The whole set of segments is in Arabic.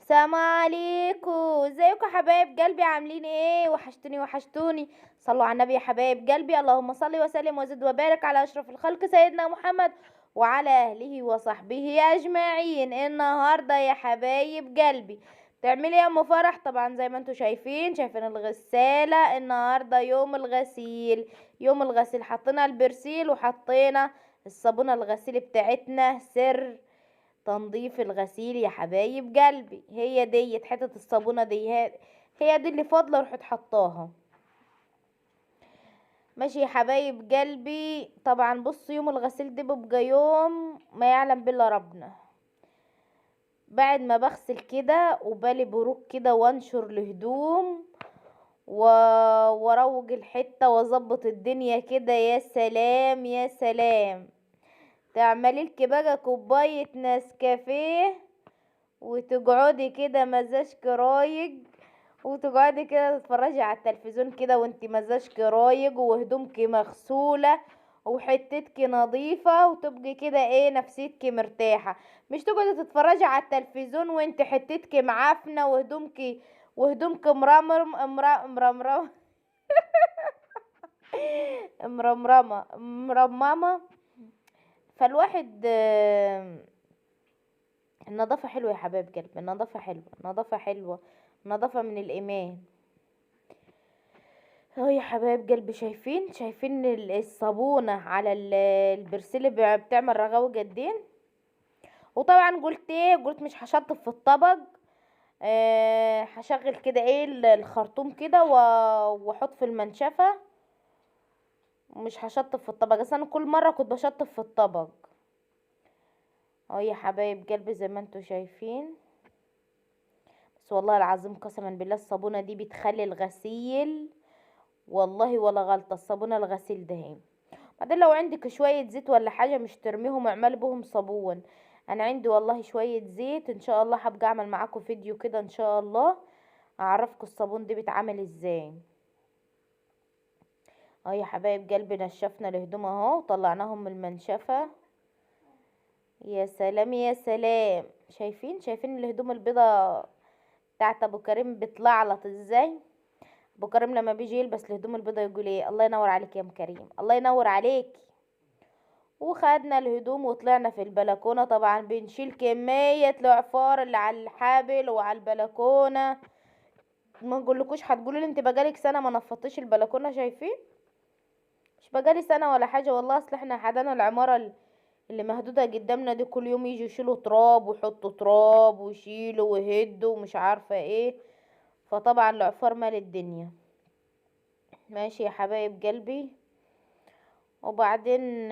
السلام عليكم، ازيكم يا حبايب قلبي؟ عاملين ايه؟ وحشتوني. صلوا على النبي يا حبايب قلبي. اللهم صل وسلم وزد وبارك على اشرف الخلق سيدنا محمد وعلى اهله وصحبه اجمعين. النهارده يا حبايب قلبي تعملي يا ام فرح؟ طبعا زي ما انتم شايفين الغسالة. النهارده يوم الغسيل حطينا البرسيل وحطينا الصابونة الغسيل بتاعتنا سر تنظيف الغسيل يا حبايب قلبي. هي ديت حتة الصابونة دي، هي دي اللي فاضلة رحت حطاها. ماشي يا حبايب قلبي. طبعا بص، يوم الغسيل ده بيبقى يوم ما يعلم بالله ربنا. بعد ما بغسل كده وبالي بروق كده وانشر الهدوم و... واروج الحتة واظبط الدنيا كده، يا سلام يا سلام. تعملي لك بقى كوباية نسكافيه وتقعدي كده مزاجك رايق، وتقعدي كده تتفرجي على التلفزيون كده وانت مزاجك رايق وهدومك مغسولة وحتتك نظيفة، وتبقي كده ايه نفسيتك مرتاحة. مش تقعدي تتفرجي على التلفزيون وانت حتتك معفنة وهدومك مرمرمة مرممة. فالواحد النظافة حلوة يا حبايب قلبي، النظافة حلوة، النظافة حلوة، النظافة من الإيمان. اهو يا حبايب قلبي، شايفين الصابونة على البرسيل بتعمل رغاوي قدين. وطبعا قلت مش هشطف في الطبق. هشغل كده ايه الخرطوم كده واحط في المنشفة. مش هشطف في الطبق، اصل انا كل مرة كنت بشطف في الطبق. اهو يا حبايب قلبي زي ما انتوا شايفين. بس والله العظيم قسما بالله الصابونة دي بتخلي الغسيل، والله ولا غلطة، الصابونة الغسيل دهين. بعدين لو عندك شوية زيت ولا حاجة مش ترميهم، اعملي بهم صابون. انا عندي والله شوية زيت، ان شاء الله هبقى اعمل معاكم فيديو كده ان شاء الله اعرفكم الصابون دي بيتعمل ازاي. اهو يا حبايب قلبي نشفنا الهدوم اهو طلعناهم من المنشفة. يا سلام يا سلام. شايفين الهدوم البيضة بتاعت ابو كريم بتلعلط ازاي؟ ابو كريم لما بيجي يلبس الهدوم البيضة يقول ايه؟ الله ينور عليك يا ام كريم، الله ينور عليك. وخدنا الهدوم وطلعنا في البلكونة. طبعا بنشيل كمية العفار اللي على الحبل وعلى البلكونة. ما نقولكوش، هتقولوا لي انت بقالك سنة ما نفضتيش البلكونة. شايفين؟ مش بقالي سنة ولا حاجة والله، اصل احنا حدانا العمارة اللي مهدودة قدامنا دي كل يوم يجوا يشيلوا تراب ويحطوا تراب ويشيلوا ويهدوا ومش عارفة ايه. فطبعا العفار مال الدنيا. ماشي يا حبايب قلبي. وبعدين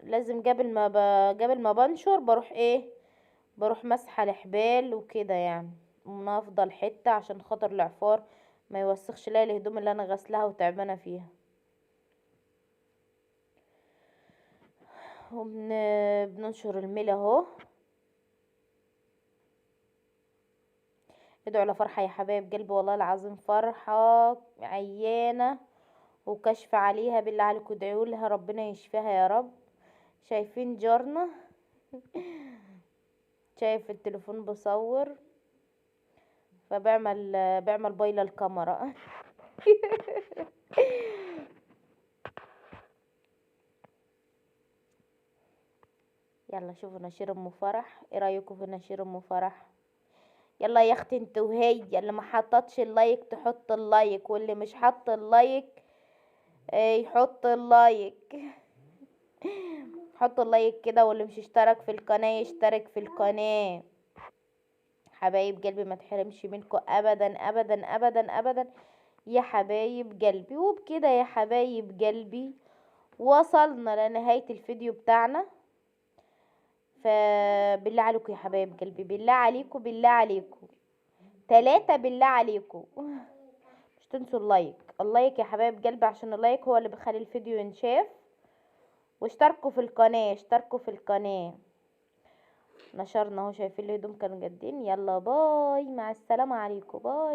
لازم قبل ما بنشر بروح ايه، بروح مسحه الحبال وكده يعني، من افضل حته عشان خاطر العفار ما يوسخش لي الهدوم اللي انا غسلها وتعبانه فيها. بننشر الميل اهو. ادعوا لفرحه يا حبايب قلبي، والله العظيم فرحه عيانه وكشف عليها، بالله عليكم ادعوا لها ربنا يشفيها يا رب. شايفين جارنا؟ شايف التليفون بصور بيعمل بايلة الكاميرا. يلا شوفوا نشير ام فرح، ايه رايكم في نشير ام فرح؟ يلا يا اختي انت وهي، اللي ما حطتش اللايك تحط اللايك، واللي مش حط اللايك يحط اللايك. حطوا اللايك كده، واللي مش اشترك في القناة يشترك في القناة. حبايب قلبي ما تحرمش منكم ابدا ابدا ابدا ابدا يا حبايب قلبي. وبكده يا حبايب قلبي وصلنا لنهاية الفيديو بتاعنا. فبالله عليكم يا حبايب قلبي، بالله عليكم بالله عليكم 3 بالله عليكم مش تنسوا اللايك. اللايك يا حبايب قلبي، عشان اللايك هو اللي بيخلي الفيديو ينشاف. واشتركوا في القناة، اشتركوا في القناة. نشرنا اهو، شايفين الهدوم كانوا جادين. يلا باي، مع السلامة عليكم، باي.